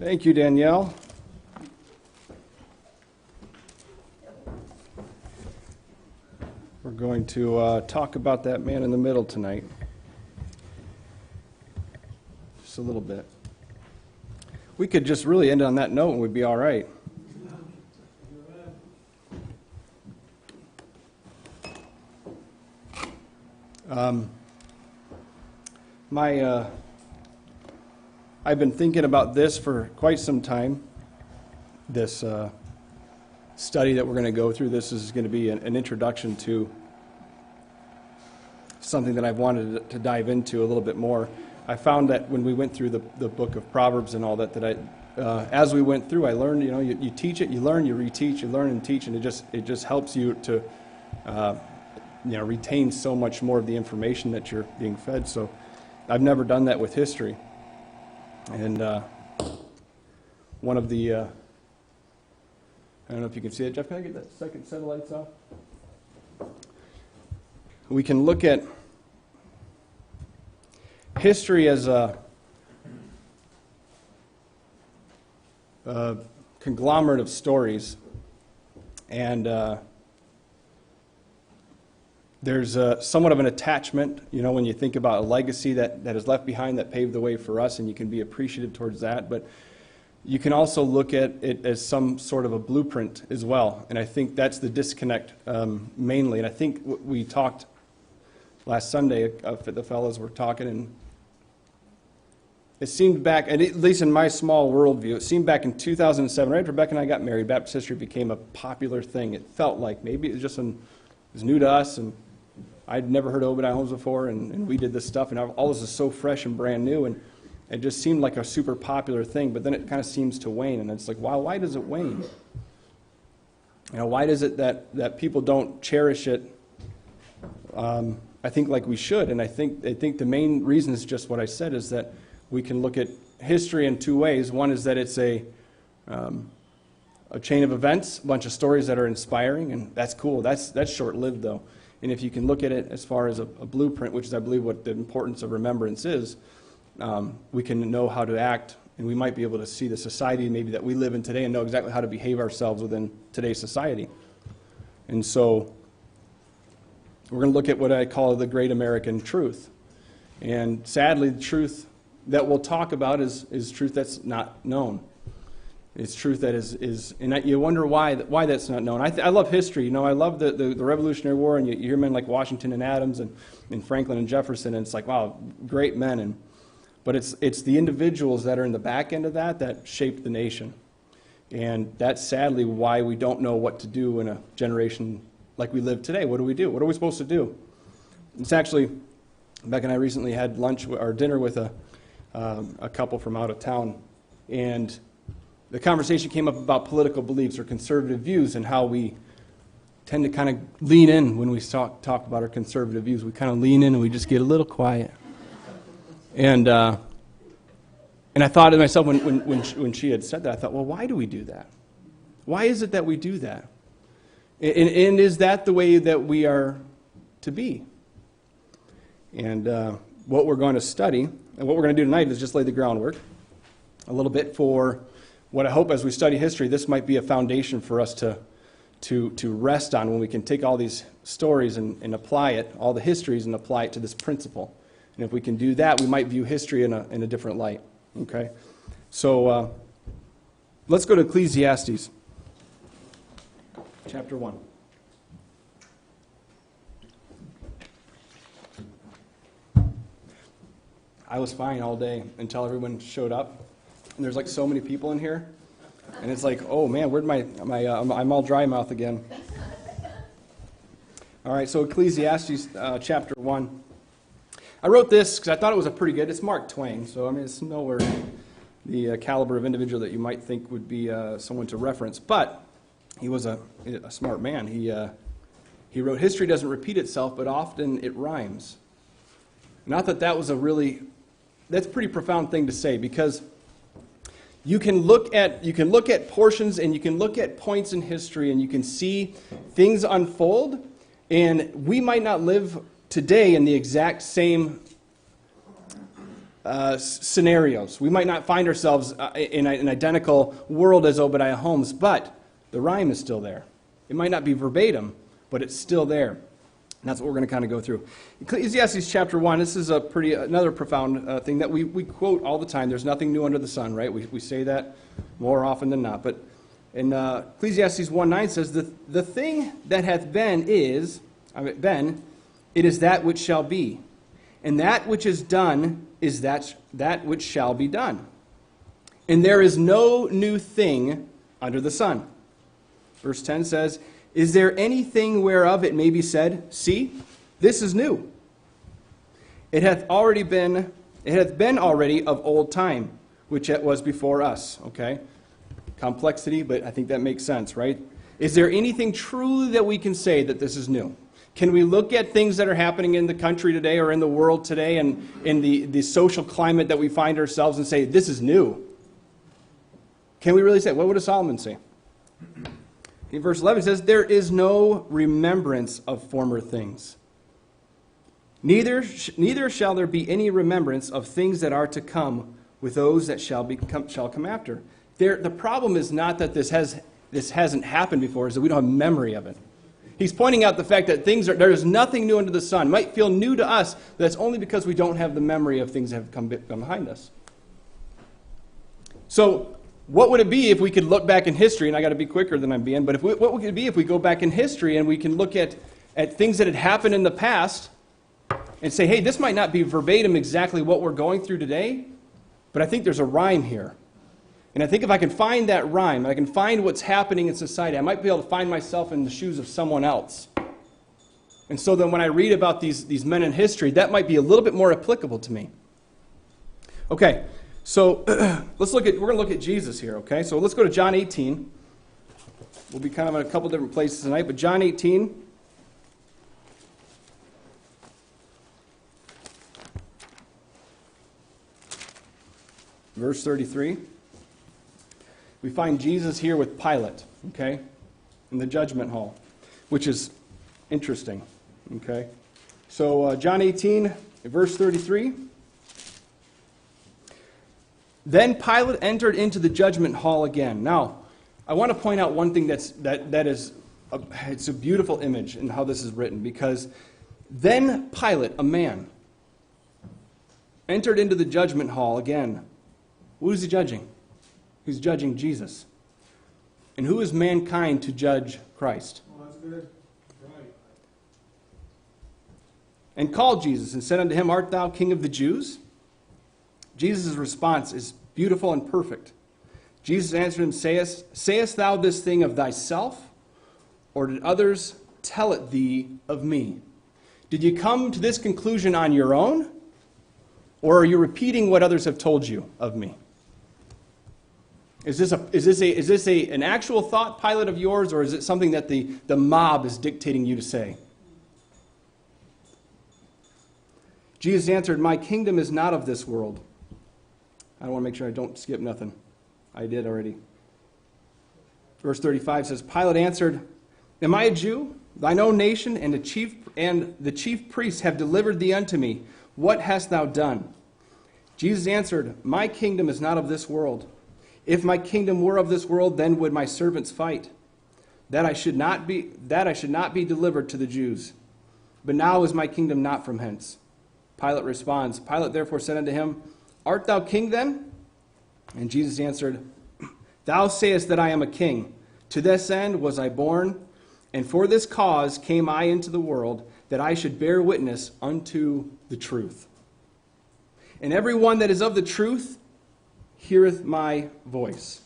Thank you, Danielle. We're going to talk about that man in the middle tonight. Just a little bit. We could just really end on that note and we'd be all right. I've been thinking about this for quite some time, this study that we're going to go through. This is going to be an introduction to something that I've wanted to dive into a little bit more. I found that when we went through the book of Proverbs and all that, as we went through, I learned, you teach it, you learn, you reteach, you learn and teach, and it just helps you to retain so much more of the information that you're being fed. So I've never done that with history. And one of the, I don't know if you can see it. Jeff, can I get that second set of lights off? We can look at history as a conglomerate of stories. And there's somewhat of an attachment, when you think about a legacy that is left behind that paved the way for us, and you can be appreciative towards that. But you can also look at it as some sort of a blueprint as well. And I think that's the disconnect mainly. And I think we talked last Sunday, the fellows were talking, and it seemed back, at least in my small worldview, it seemed back in 2007, right after Rebecca and I got married, Baptist history became a popular thing. It felt like maybe it was new to us, and I'd never heard of Obadiah Holmes before, and we did this stuff, and all this is so fresh and brand new, and it just seemed like a super popular thing, but then it kind of seems to wane, and it's like, wow, why does it wane? Why is it that people don't cherish it, I think, like we should? And I think the main reason is just what I said, is that we can look at history in two ways. One is that it's a chain of events, a bunch of stories that are inspiring, and that's cool. That's short-lived, though. And if you can look at it as far as a blueprint, which is, I believe, what the importance of remembrance is, we can know how to act, and we might be able to see the society maybe that we live in today and know exactly how to behave ourselves within today's society. And so we're going to look at what I call the great American truth. And sadly, the truth that we'll talk about is truth that's not known. It's truth that is, and you wonder why that's not known. I love history. I love the Revolutionary War, and you hear men like Washington and Adams and Franklin and Jefferson, and it's like, wow, great men. But it's the individuals that are in the back end of that shaped the nation. And that's sadly why we don't know what to do in a generation like we live today. What do we do? What are we supposed to do? It's actually, Beck and I recently had lunch or dinner with a couple from out of town, and the conversation came up about political beliefs or conservative views, and how we tend to kind of lean in when we talk about our conservative views. We kind of lean in and we just get a little quiet. And I thought to myself when she had said that, I thought, well, why do we do that? Why is it that we do that? And is that the way that we are to be? And what we're going to study, and what we're going to do tonight, is just lay the groundwork a little bit for what I hope as we study history, this might be a foundation for us to rest on, when we can take all these stories and apply it, all the histories, and apply it to this principle. And if we can do that, we might view history in a different light. Okay? So let's go to Ecclesiastes, chapter 1. I was fine all day until everyone showed up. And there's like so many people in here, and it's like, oh man, where'd my I'm all dry mouth again. All right, so Ecclesiastes chapter 1. I wrote this because I thought it was it's Mark Twain, so it's nowhere the caliber of individual that you might think would be someone to reference, but he was a smart man. He wrote, "History doesn't repeat itself, but often it rhymes." Not that was that's a pretty profound thing to say, because you can look at portions, and you can look at points in history, and you can see things unfold, and we might not live today in the exact same scenarios. We might not find ourselves in an identical world as Obadiah Holmes, but the rhyme is still there. It might not be verbatim, but it's still there. And that's what we're going to kind of go through. Ecclesiastes chapter 1, this is another profound thing that we quote all the time. There's nothing new under the sun, right? We say that more often than not. But in Ecclesiastes 1:9 says, the thing that hath been it is that which shall be. And that which is done is that which shall be done. And there is no new thing under the sun. Verse 10 says, is there anything whereof it may be said, see, this is new? It hath been already of old time, which it was before us. Okay? Complexity, but I think that makes sense, right? Is there anything truly that we can say that this is new? Can we look at things that are happening in the country today or in the world today and in the social climate that we find ourselves and say, this is new? Can we really say, what would Solomon say? In verse 11 it says, there is no remembrance of former things. Neither shall there be any remembrance of things that are to come with those that shall come after. The problem is not that this hasn't happened before, is that we don't have memory of it. He's pointing out the fact that there is nothing new under the sun. It might feel new to us, but that's only because we don't have the memory of things that have come behind us. So, what would it be if we could look back in history, and I got to be quicker than I'm being, but what would it be if we go back in history and we can look at things that had happened in the past and say, hey, this might not be verbatim exactly what we're going through today, but I think there's a rhyme here. And I think if I can find that rhyme, I can find what's happening in society, I might be able to find myself in the shoes of someone else. And so then when I read about these men in history, that might be a little bit more applicable to me. Okay, so we're going to look at Jesus here, okay? So let's go to John 18. We'll be kind of in a couple different places tonight, but John 18. Verse 33. We find Jesus here with Pilate, okay, in the judgment hall, which is interesting, okay. So John 18, verse 33. Then Pilate entered into the judgment hall again. Now, I want to point out one thing it's a beautiful image in how this is written, because then Pilate, a man, entered into the judgment hall again. Who is he judging? He's judging Jesus. And who is mankind to judge Christ? Oh, that's good. Right. And called Jesus and said unto him, art thou king of the Jews? Jesus' response is beautiful and perfect. Jesus answered him, sayest thou this thing of thyself, or did others tell it thee of me? Did you come to this conclusion on your own, or are you repeating what others have told you of me? Is this an actual thought, Pilate, of yours, or is it something that the mob is dictating you to say? Jesus answered, my kingdom is not of this world. I want to make sure I don't skip nothing. I did already. Verse 35 says, Pilate answered, am I a Jew? Thine own nation and the chief priests have delivered thee unto me. What hast thou done? Jesus answered, my kingdom is not of this world. If my kingdom were of this world, then would my servants fight, that I should not be delivered to the Jews. But now is my kingdom not from hence. Pilate responds. Pilate therefore said unto him, art thou king then? And Jesus answered, thou sayest that I am a king. To this end was I born, and for this cause came I into the world, that I should bear witness unto the truth. And every one that is of the truth heareth my voice.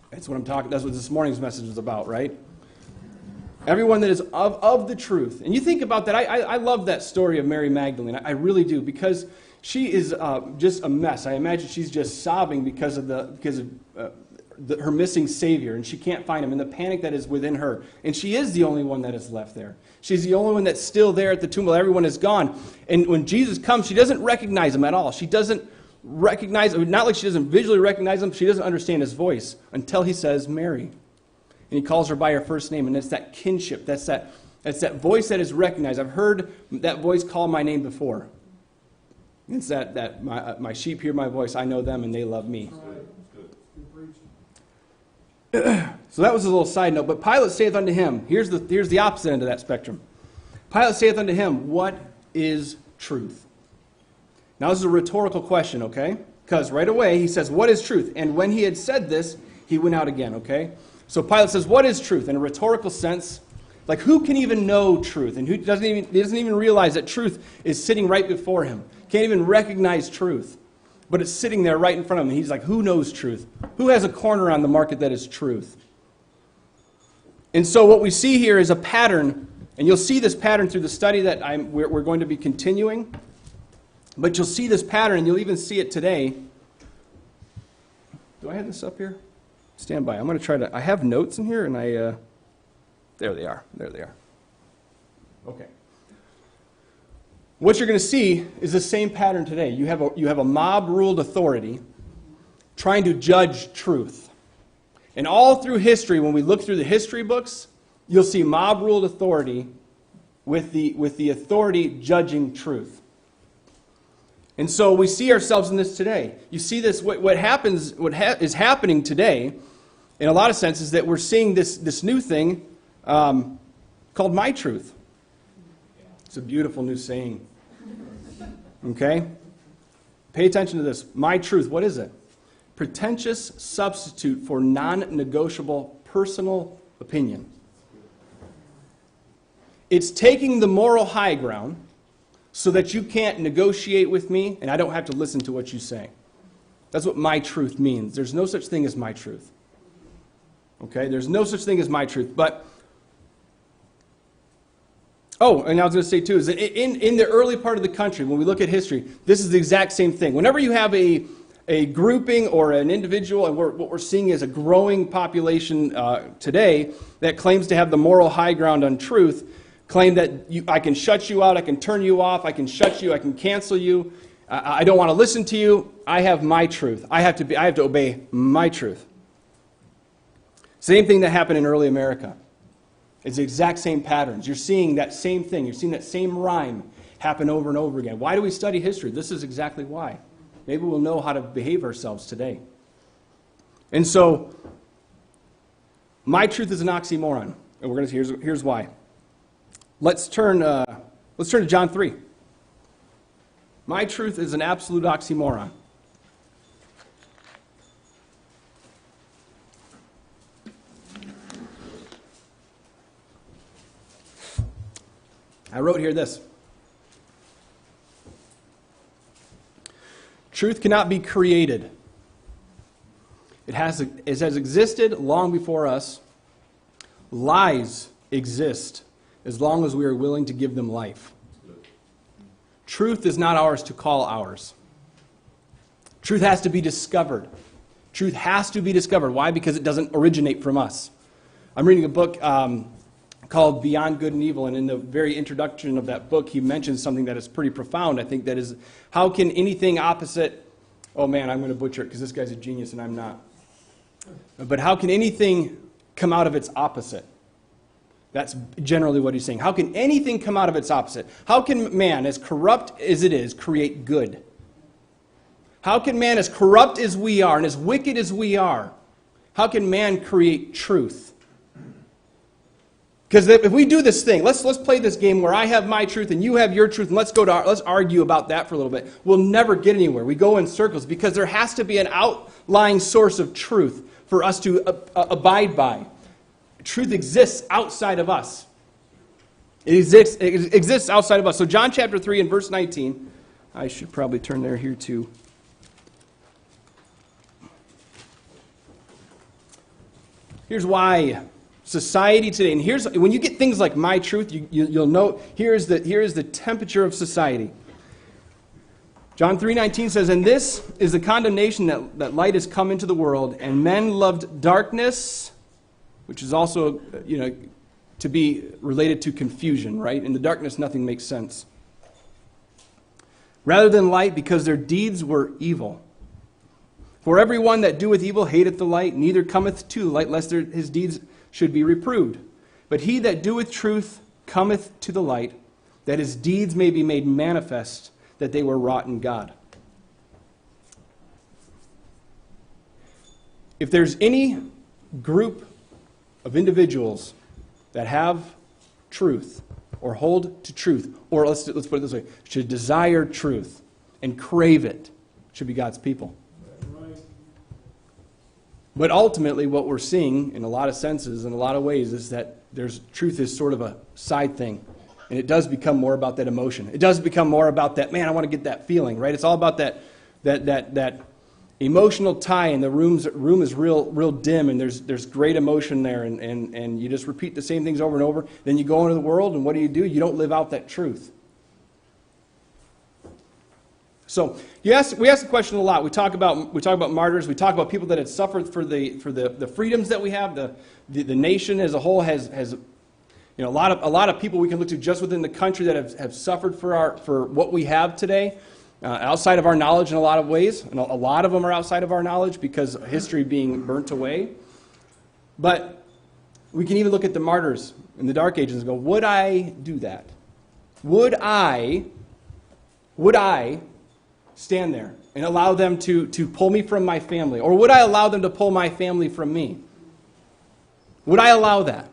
That's what this morning's message is about, right? Everyone that is of the truth. And you think about that. I love that story of Mary Magdalene. I really do, because she is just a mess. I imagine she's just sobbing because of her missing Savior, and she can't find him, and the panic that is within her. And she is the only one that is left there. She's the only one that's still there at the tomb while everyone is gone. And when Jesus comes, she doesn't recognize him at all. She doesn't recognize, not like she doesn't visually recognize him, she doesn't understand his voice until he says Mary. And he calls her by her first name, and it's that kinship, that's that voice that is recognized. I've heard that voice call my name before. It's that my sheep hear my voice, I know them, and they love me. Right. Good preaching. So that was a little side note. But Pilate saith unto him, here's the opposite end of that spectrum. Pilate saith unto him, what is truth? Now this is a rhetorical question, okay? Because right away he says, what is truth? And when he had said this, he went out again, okay? So Pilate says, what is truth? In a rhetorical sense, like who can even know truth? And who doesn't even realize that truth is sitting right before him. Can't even recognize truth. But it's sitting there right in front of him. He's like, who knows truth? Who has a corner on the market that is truth? And so what we see here is a pattern, and you'll see this pattern through the study that we're going to be continuing. But you'll see this pattern, and you'll even see it today. Do I have this up here? Stand by. I'm going to try to... I have notes in here, and there they are. There they are. Okay. What you're going to see is the same pattern today. You have a mob-ruled authority trying to judge truth. And all through history, when we look through the history books, you'll see mob-ruled authority with the authority judging truth. And so we see ourselves in this today. You see this, what is happening today, in a lot of senses, that we're seeing this new thing called My Truth. It's a beautiful new saying. Okay? Pay attention to this. My truth, what is it? Pretentious substitute for non-negotiable personal opinion. It's taking the moral high ground so that you can't negotiate with me and I don't have to listen to what you say. That's what my truth means. There's no such thing as my truth. Okay? There's no such thing as my truth. But oh, and I was going to say too, is that in the early part of the country, when we look at history, this is the exact same thing. Whenever you have a grouping or an individual, and what we're seeing is a growing population today that claims to have the moral high ground on truth, claim that I can shut you out, I can turn you off, I can shut you, I can cancel you, I don't want to listen to you, I have my truth. I have to obey my truth. Same thing that happened in early America. It's the exact same patterns. You're seeing that same thing. You're seeing that same rhyme happen over and over again. Why do we study history? This is exactly why. Maybe we'll know how to behave ourselves today. And so, my truth is an oxymoron. And we're going to see, here's why. Let's turn to John 3. My truth is an absolute oxymoron. I wrote here this. Truth cannot be created. It has existed long before us. Lies exist as long as we are willing to give them life. Truth is not ours to call ours. Truth has to be discovered. Truth has to be discovered. Why? Because it doesn't originate from us. I'm reading a book called Beyond Good and Evil, and in the very introduction of that book, he mentions something that is pretty profound. I think that is, how can anything opposite, oh man, I'm going to butcher it because this guy's a genius and I'm not. But how can anything come out of its opposite? That's generally what he's saying. How can anything come out of its opposite? How can man, as corrupt as it is, create good? How can man, as corrupt as we are and as wicked as we are, how can man create truth? Because if we do this thing, let's play this game where I have my truth and you have your truth, and let's argue about that for a little bit. We'll never get anywhere. We go in circles because there has to be an outlying source of truth for us to abide by. Truth exists outside of us. It exists outside of us. So John chapter 3 and verse 19, I should probably turn there here too. Here's why society today, and here's when you get things like my truth, you'll know here is the temperature of society. John 3:19 says, "And this is the condemnation that light has come into the world, and men loved darkness," which is also to be related to confusion, right? In the darkness, nothing makes sense. "Rather than light, because their deeds were evil. For everyone that doeth evil hateth the light, neither cometh to the light, lest his deeds should be reproved. But he that doeth truth cometh to the light, that his deeds may be made manifest, that they were wrought in God. If there's any group of individuals that have truth or hold to truth, or let's put it this way, should desire truth and crave it, should be God's people. But ultimately what we're seeing in a lot of senses, in a lot of ways, is that truth is sort of a side thing. And it does become more about that emotion. It does become more about that, man, I want to get that feeling, right? It's all about that emotional tie, and the room is real dim, and there's great emotion there, and you just repeat the same things over and over. Then you go into the world, and what do? You don't live out that truth. So we ask the question a lot. We talk about martyrs. We talk about people that have suffered for the freedoms that we have. The nation as a whole has a lot of people we can look to just within the country that have suffered for what we have today. Outside of our knowledge in a lot of ways, and a lot of them are outside of our knowledge because of history being burnt away. But we can even look at the martyrs in the Dark Ages and go, would I do that? Would I stand there and allow them to pull me from my family? Or would I allow them to pull my family from me? Would I allow that?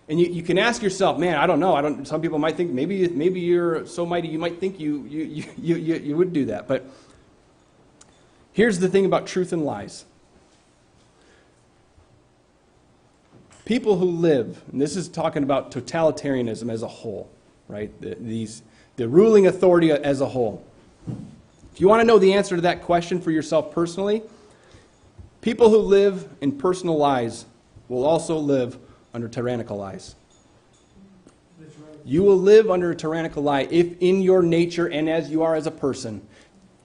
And you can ask yourself, man, I don't know. Some people might think maybe you're so mighty you might think you would do that. But here's the thing about truth and lies. People who live, and this is talking about totalitarianism as a whole, right? The ruling authority as a whole. If you want to know the answer to that question for yourself personally, people who live in personal lies will also live under tyrannical lies. You will live under a tyrannical lie if in your nature and as you are as a person,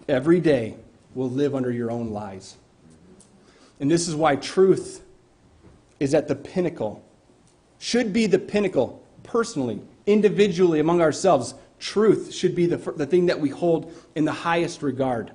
every day will live under your own lies. And this is why truth is at the pinnacle, should be the pinnacle, personally, individually, among ourselves. Truth should be the thing that we hold in the highest regard.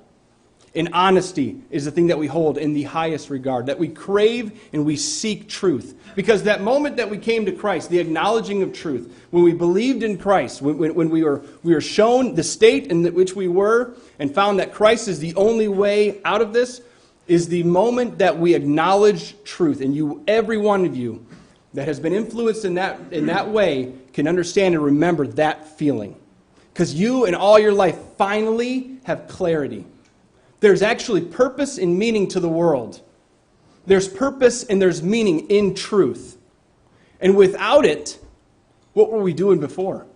And honesty is the thing that we hold in the highest regard, that we crave and we seek truth. Because that moment that we came to Christ, the acknowledging of truth, when we believed in Christ, when we were shown the state in which we were and found that Christ is the only way out of this, is the moment that we acknowledge truth. And every one of you that has been influenced in that way can understand and remember that feeling. Because you in all your life finally have clarity. There's actually purpose and meaning to the world. There's purpose and there's meaning in truth. And without it, what were we doing before?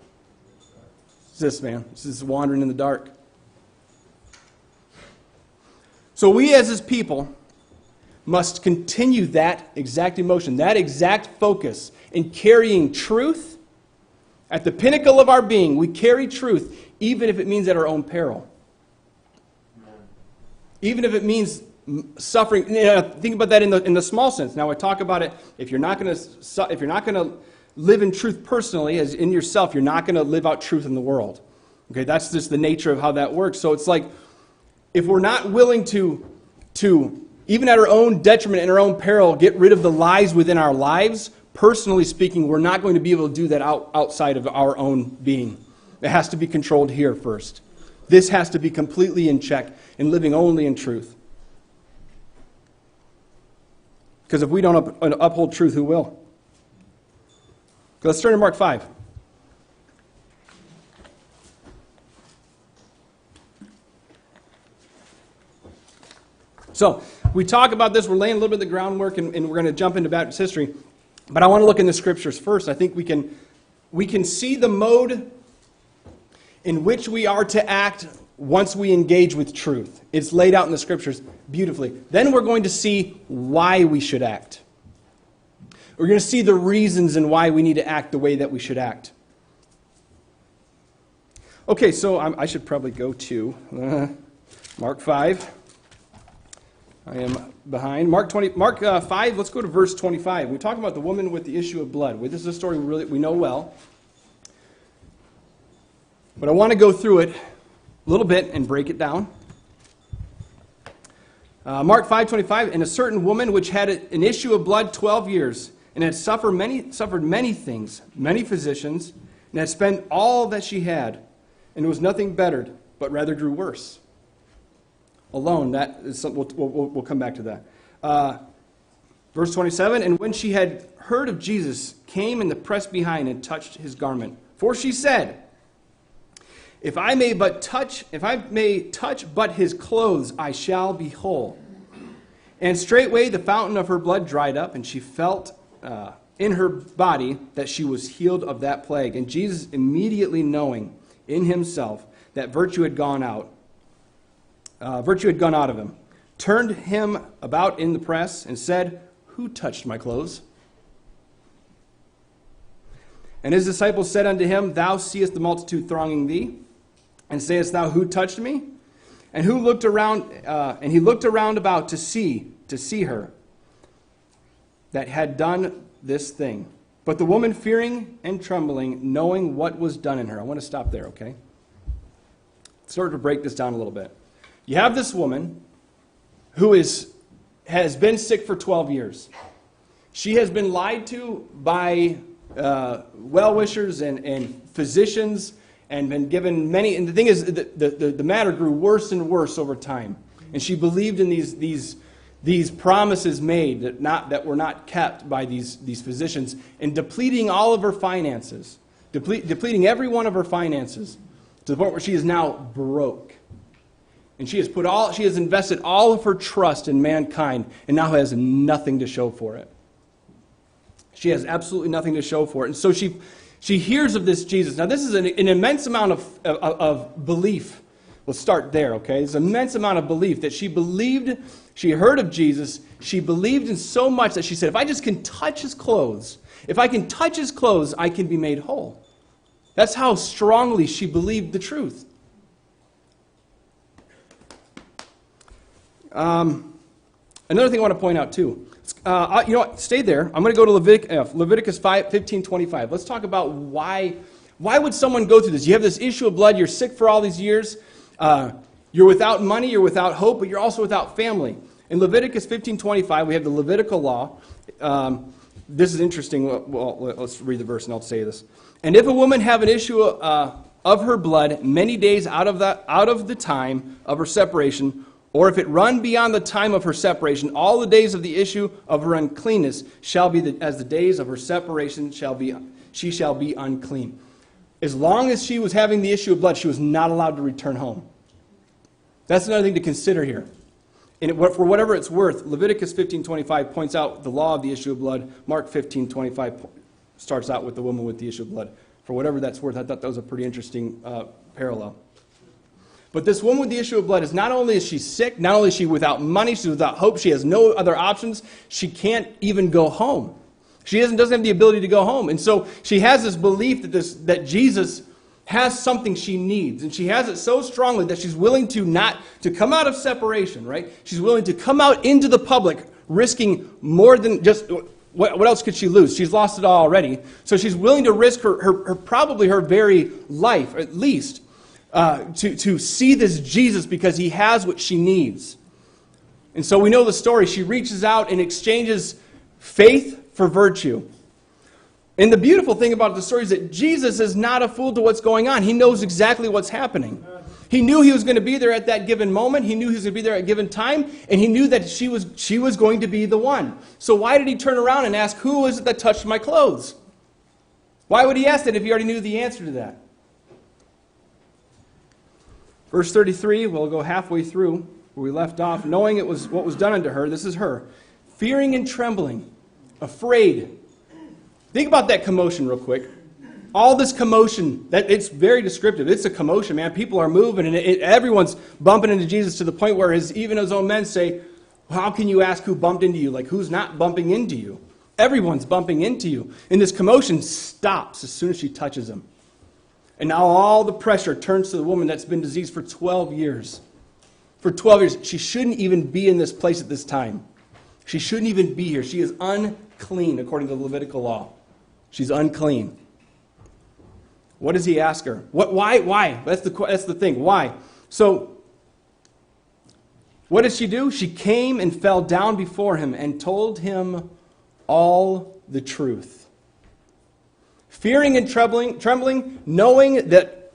It's this, man. This is wandering in the dark. So we as his people must continue that exact emotion, that exact focus in carrying truth at the pinnacle of our being. We carry truth even if it means at our own peril. Even if it means suffering. Think about that in the small sense. Now I talk about it. If you're not going to live in truth personally, as in yourself, you're not going to live out truth in the world. Okay, that's just the nature of how that works. So it's like if we're not willing to even at our own detriment and our own peril, get rid of the lies within our lives. Personally speaking, we're not going to be able to do that outside of our own being. It has to be controlled here first. This has to be completely in check and living only in truth. Because if we don't uphold truth, who will? Let's turn to Mark 5. So, we talk about this, we're laying a little bit of the groundwork, and we're going to jump into Baptist history. But I want to look in the Scriptures first. I think we can see the mode in which we are to act once we engage with truth. It's laid out in the Scriptures beautifully. Then we're going to see why we should act. We're going to see the reasons and why we need to act the way that we should act. Okay, so I should probably go to Mark 5. I am behind. Mark 5, let's go to verse 25. We talk about the woman with the issue of blood. This is a story we know well. But I want to go through it a little bit and break it down. Mark 5:25, and a certain woman which had an issue of blood 12 years, and had suffered many things, many physicians, and had spent all that she had, and it was nothing bettered, but rather grew worse. Alone, that is something, we'll come back to that. Verse 27, and when she had heard of Jesus, came in the press behind and touched his garment. For she said, if I may touch but his clothes, I shall be whole. And straightway the fountain of her blood dried up, and she felt in her body that she was healed of that plague. And Jesus, immediately knowing in himself that virtue had gone out of him, turned him about in the press and said, who touched my clothes? And his disciples said unto him, thou seest the multitude thronging thee, and sayest thou, who touched me? And he looked around about to see her that had done this thing. But the woman, fearing and trembling, knowing what was done in her. I want to stop there, okay? Sort of break this down a little bit. You have this woman who has been sick for 12 years. She has been lied to by well-wishers and physicians, and been given many. And the thing is, the matter grew worse and worse over time. And she believed in these promises made that were not kept by these physicians, and depleting all of her finances, depleting every one of her finances, to the point where she is now broke. And she has invested all of her trust in mankind, and now has nothing to show for it. She has absolutely nothing to show for it. And so she hears of this Jesus. Now, this is an immense amount of belief. Let's start there, okay? There's an immense amount of belief that she believed. She heard of Jesus. She believed in so much that she said, if I just can touch his clothes, if I can touch his clothes, I can be made whole. That's how strongly she believed the truth. Another thing I want to point out, too. You know what? Stay there. I'm going to go to Leviticus 15:25. Let's talk about why would someone go through this? You have this issue of blood. You're sick for all these years. You're without money. You're without hope, but you're also without family. In Leviticus 15:25, we have the Levitical law. This is interesting. Well, let's read the verse and I'll say this. And if a woman have an issue of her blood many days out of the time of her separation, or if it run beyond the time of her separation, all the days of the issue of her uncleanness shall be as the days of her separation she shall be unclean. As long as she was having the issue of blood, she was not allowed to return home. That's another thing to consider here. And for whatever it's worth, Leviticus 15:25 points out the law of the issue of blood. Mark 15:25 starts out with the woman with the issue of blood. For whatever that's worth, I thought that was a pretty interesting parallel. But this woman with the issue of blood is not only is she sick, not only is she without money, she's without hope, she has no other options, she can't even go home. She doesn't have the ability to go home. And so she has this belief that Jesus has something she needs. And she has it so strongly that she's willing to come out of separation, right? She's willing to come out into the public, risking more than just, what else could she lose? She's lost it all already. So she's willing to risk probably her very life, at least, to see this Jesus because he has what she needs. And so we know the story. She reaches out and exchanges faith for virtue. And the beautiful thing about the story is that Jesus is not a fool to what's going on. He knows exactly what's happening. He knew he was going to be there at that given moment. He knew he was going to be there at a given time. And he knew that she was going to be the one. So why did he turn around and ask, who is it that touched my clothes? Why would he ask that if he already knew the answer to that? Verse 33, we'll go halfway through where we left off. Knowing it was what was done unto her, this is her, fearing and trembling, afraid. Think about that commotion real quick. All this commotion, it's very descriptive. It's a commotion, man. People are moving, and everyone's bumping into Jesus to the point where even his own men say, how can you ask who bumped into you? Like, who's not bumping into you? Everyone's bumping into you. And this commotion stops as soon as she touches him. And now all the pressure turns to the woman that's been diseased for 12 years. For 12 years. She shouldn't even be in this place at this time. She shouldn't even be here. She is unclean according to the Levitical law. She's unclean. What does he ask her? Why? That's the thing. Why? So, what did she do? She came and fell down before him and told him all the truth. Fearing and trembling, knowing that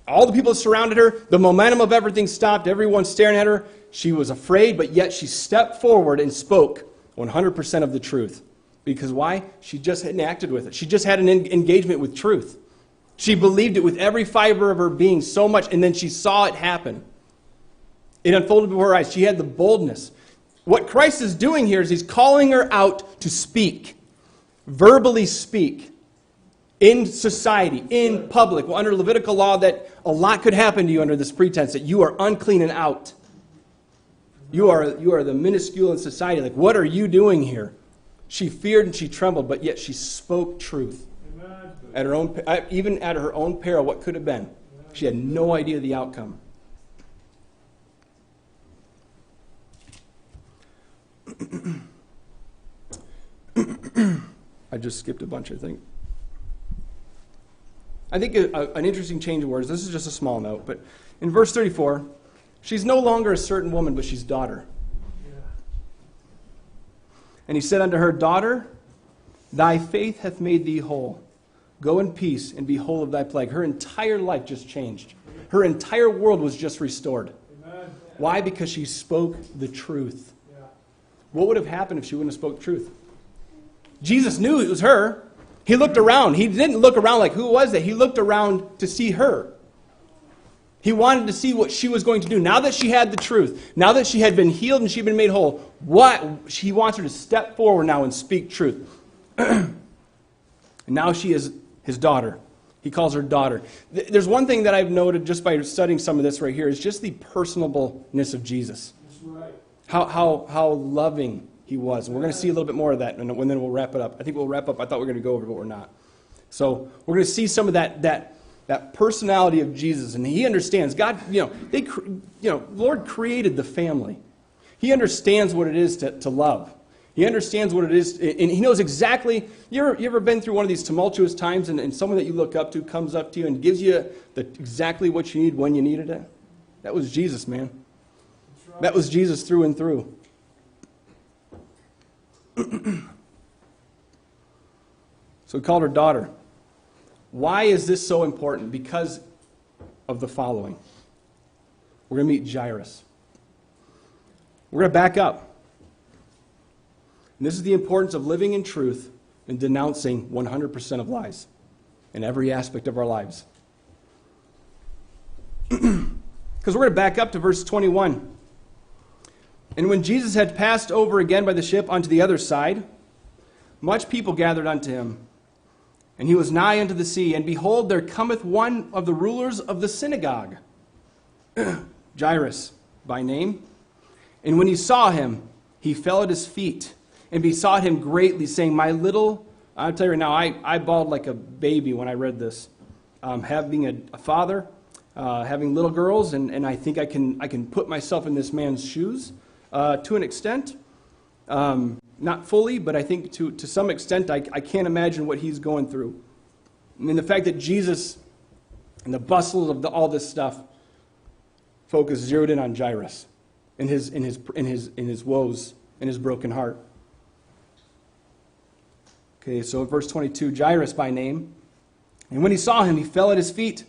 All the people surrounded her. The momentum of everything stopped. Everyone staring at her. She was afraid, but yet she stepped forward and spoke 100% of the truth. Because why? She just hadn't acted with it. She just had an engagement with truth. She believed it with every fiber of her being so much, and then she saw it happen. It unfolded before her eyes. She had the boldness. What Christ is doing here is he's calling her out to speak, verbally speak, in society, in public. Well, under Levitical law, that a lot could happen to you under this pretense that you are unclean and out. You are the minuscule in society. Like, what are you doing here? She feared and she trembled, but yet she spoke truth. Amen. At her own, even at her own peril, what could have been. She had no idea the outcome. I just skipped a bunch, I think. I think an interesting change of words, this is just a small note, but in verse 34, she's no longer a certain woman, but she's daughter. Yeah. And he said unto her, Daughter, thy faith hath made thee whole. Go in peace and be whole of thy plague. Her entire life just changed. Her entire world was just restored. Amen. Why? Because she spoke the truth. Yeah. What would have happened if she wouldn't have spoke the truth? Jesus knew it was her. He looked around. He didn't look around like, who was it? He looked around to see her. He wanted to see what she was going to do. Now that she had the truth, now that she had been healed and she'd been made whole, he wants her to step forward now and speak truth. And now she is his daughter. He calls her daughter. There's one thing that I've noted just by studying some of this right here is just the personableness of Jesus. That's right. How loving he was. And we're going to see a little bit more of that, and then we'll wrap it up. I think we'll wrap up. I thought we were going to go over it, but we're not. So we're going to see some of that personality of Jesus, and he understands. God, Lord created the family. He understands what it is to love. He understands what it is, and he knows exactly. You ever been through one of these tumultuous times, and someone that you look up to comes up to you and gives you exactly what you need when you needed it? That was Jesus, man. That's right. That was Jesus through and through. So he called her daughter. Why is this so important? Because of the following. We're going to meet Jairus. We're going to back up. And this is the importance of living in truth and denouncing 100% of lies in every aspect of our lives. Because we're going to back up to verse 21. And when Jesus had passed over again by the ship unto the other side, much people gathered unto him. And he was nigh unto the sea, and behold, there cometh one of the rulers of the synagogue, Jairus by name. And when he saw him, he fell at his feet, and besought him greatly, saying, I'll tell you right now, I bawled like a baby when I read this. Having a father, having little girls, and I think I can put myself in this man's shoes to an extent. Not fully, but I think to some extent I can't imagine what he's going through. I mean, the fact that Jesus and the bustle of all this stuff focus zeroed in on Jairus in his woes, in his broken heart. Okay, so in verse 22, Jairus by name. And when he saw him, he fell at his feet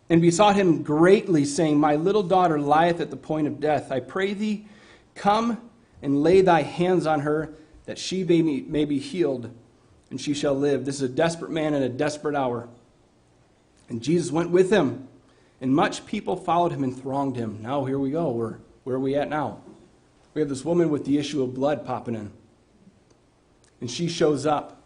and besought him greatly, saying, My little daughter lieth at the point of death. I pray thee, come and lay thy hands on her, that she may be healed, and she shall live. This is a desperate man in a desperate hour. And Jesus went with him, and much people followed him and thronged him. Now here we go. Where are we at now? We have this woman with the issue of blood popping in. And she shows up.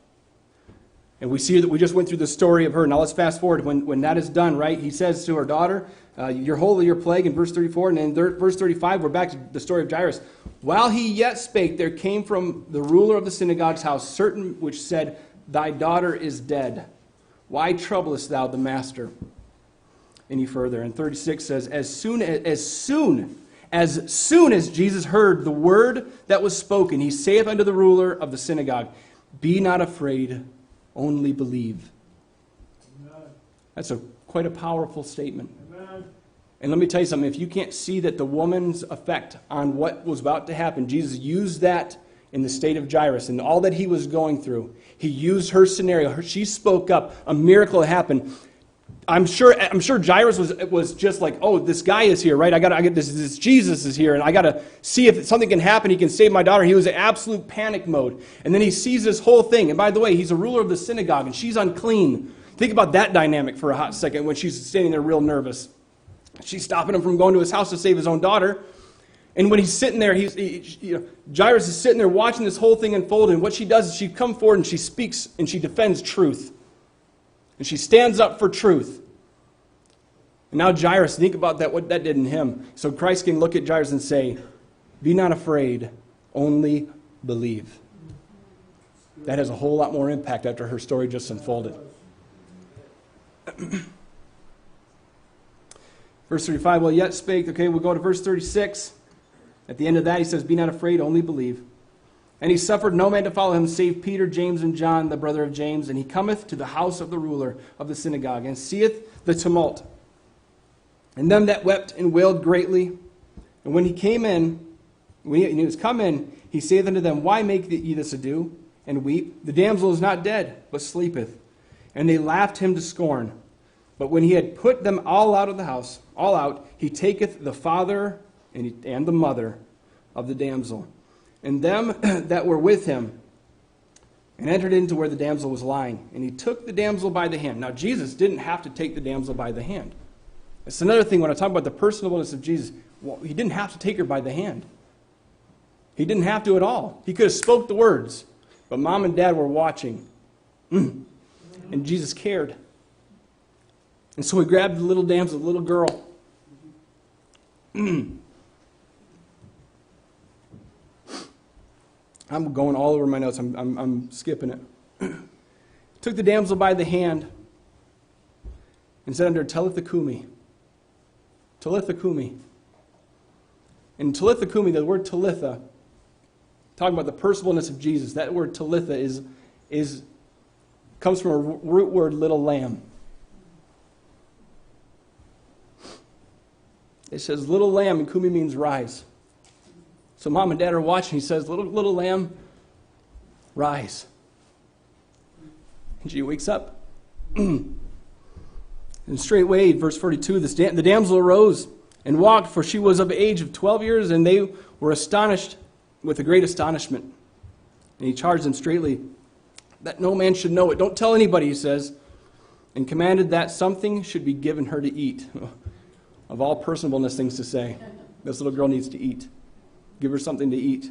And we see that we just went through the story of her. Now let's fast forward. When that is done, right, he says to her daughter, you're whole of your plague in verse 34. And then verse 35, we're back to the story of Jairus. While he yet spake, there came from the ruler of the synagogue's house certain which said, Thy daughter is dead. Why troublest thou the master? Any further. And 36 says, As soon as Jesus heard the word that was spoken, he saith unto the ruler of the synagogue, Be not afraid, only believe. Amen. That's quite a powerful statement. Amen. And let me tell you something. If you can't see that the woman's effect on what was about to happen, Jesus used that in the state of Jairus and all that he was going through. He used her scenario. She spoke up. A miracle happened. I'm sure Jairus was just like, oh, this guy is here, right? I get this Jesus is here, and I got to see if something can happen. He can save my daughter. He was in absolute panic mode. And then he sees this whole thing. And by the way, he's a ruler of the synagogue, and she's unclean. Think about that dynamic for a hot second when she's standing there real nervous. She's stopping him from going to his house to save his own daughter. And when he's sitting there, Jairus is sitting there watching this whole thing unfold. And what she does is she comes forward and she speaks and she defends truth. And she stands up for truth. And now Jairus, think about that, what that did in him. So Christ can look at Jairus and say, be not afraid, only believe. That has a whole lot more impact after her story just unfolded. Verse 35, well, yet spake, okay, we'll go to verse 36. At the end of that, he says, be not afraid, only believe. And he suffered no man to follow him, save Peter, James, and John, the brother of James. And he cometh to the house of the ruler of the synagogue, and seeth the tumult, and them that wept and wailed greatly. And when he came in, when he was come in, he saith unto them, why make ye this ado, and weep? The damsel is not dead, but sleepeth. And they laughed him to scorn. But when he had put them all out of the house, all out, he taketh the father and the mother of the damsel, and them that were with him, and entered into where the damsel was lying. And he took the damsel by the hand. Now, Jesus didn't have to take the damsel by the hand. It's another thing when I talk about the personableness of Jesus. Well, he didn't have to take her by the hand. He didn't have to at all. He could have spoke the words, but mom and dad were watching. And Jesus cared. And so he grabbed the little damsel, the little girl. I'm going all over my notes. I'm skipping it. Took the damsel by the hand and said unto her, Talitha cumi. Talitha cumi. In Talitha cumi, the word Talitha, talking about the personableness of Jesus, that word Talitha comes from a root word, little lamb. It says little lamb, and kumi means rise. So mom and dad are watching. He says, little lamb, rise. And she wakes up. And straightway, verse 42, the damsel arose and walked, for she was of age of 12 years, and they were astonished with a great astonishment. And he charged them straitly that no man should know it. Don't tell anybody, he says, and commanded that something should be given her to eat. Of all personableness things to say, this little girl needs to eat. Give her something to eat.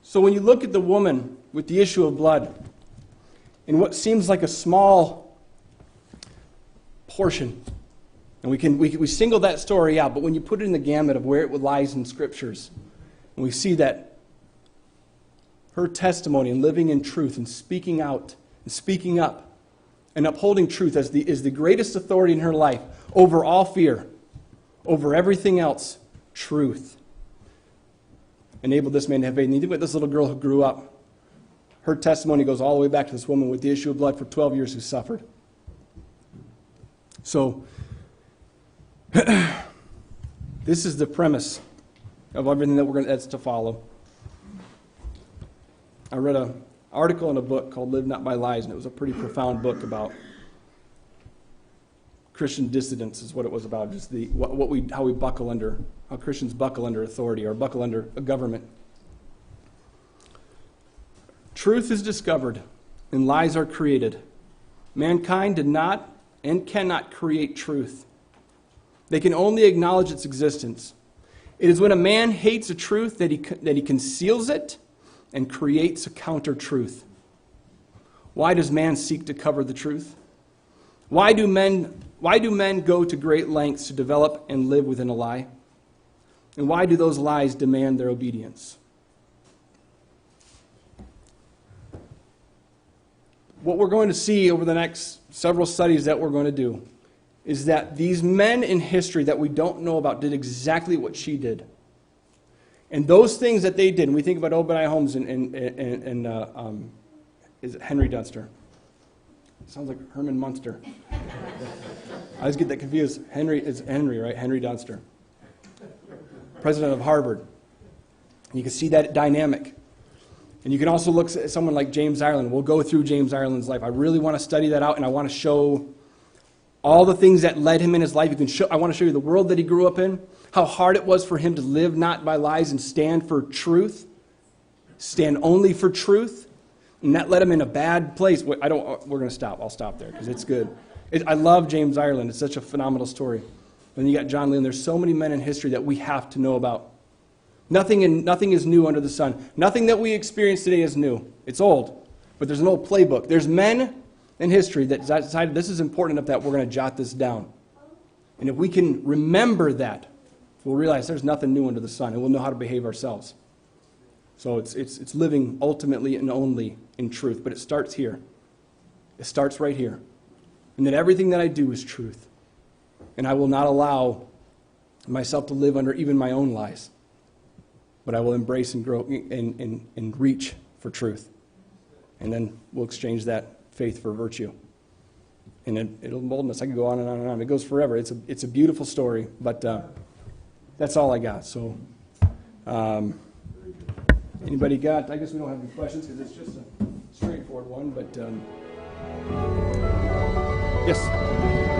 So when you look at the woman with the issue of blood, in what seems like a small portion, and we single that story out, but when you put it in the gamut of where it lies in Scriptures, and we see that her testimony and living in truth and speaking out and speaking up and upholding truth is the greatest authority in her life over all fear, over everything else, truth. Enabled this man to have faith. And you think about this little girl who grew up. Her testimony goes all the way back to this woman with the issue of blood for 12 years who suffered. So, this is the premise of everything that's to follow. I read an article in a book called Live Not by Lies, and it was a pretty profound book about Christian dissidence is what it was about, just how we buckle under, how Christians buckle under authority or buckle under a government. Truth is discovered and lies are created. Mankind did not and cannot create truth. They can only acknowledge its existence. It is when a man hates a truth that he conceals it and creates a counter-truth. Why does man seek to cover the truth? Why do men go to great lengths to develop and live within a lie? And why do those lies demand their obedience? What we're going to see over the next several studies that we're going to do is that these men in history that we don't know about did exactly what she did. And those things that they did, and we think about Obadiah Holmes and is it Henry Dunster? It sounds like Herman Munster. I always get that confused. It's Henry, right? Henry Dunster. President of Harvard. You can see that dynamic. And you can also look at someone like James Ireland. We'll go through James Ireland's life. I really want to study that out, and I want to show all the things that led him in his life. I want to show you the world that he grew up in, how hard it was for him to live not by lies and stand for truth, stand only for truth, and that led him in a bad place. We're going to stop. I'll stop there because it's good. I love James Ireland. It's such a phenomenal story. And you got John Leland. There's so many men in history that we have to know about. Nothing is new under the sun. Nothing that we experience today is new. It's old, but there's an old playbook. There's men in history that decided this is important enough that we're going to jot this down. And if we can remember that, we'll realize there's nothing new under the sun, and we'll know how to behave ourselves. So it's living ultimately and only in truth, but it starts here. It starts right here. And that everything that I do is truth. And I will not allow myself to live under even my own lies. But I will embrace and grow and reach for truth. And then we'll exchange that faith for virtue. And it'll embolden us. I could go on and on and on. It goes forever. It's a beautiful story, but that's all I got. So, anybody got? I guess we don't have any questions because it's just a straightforward one. But yes.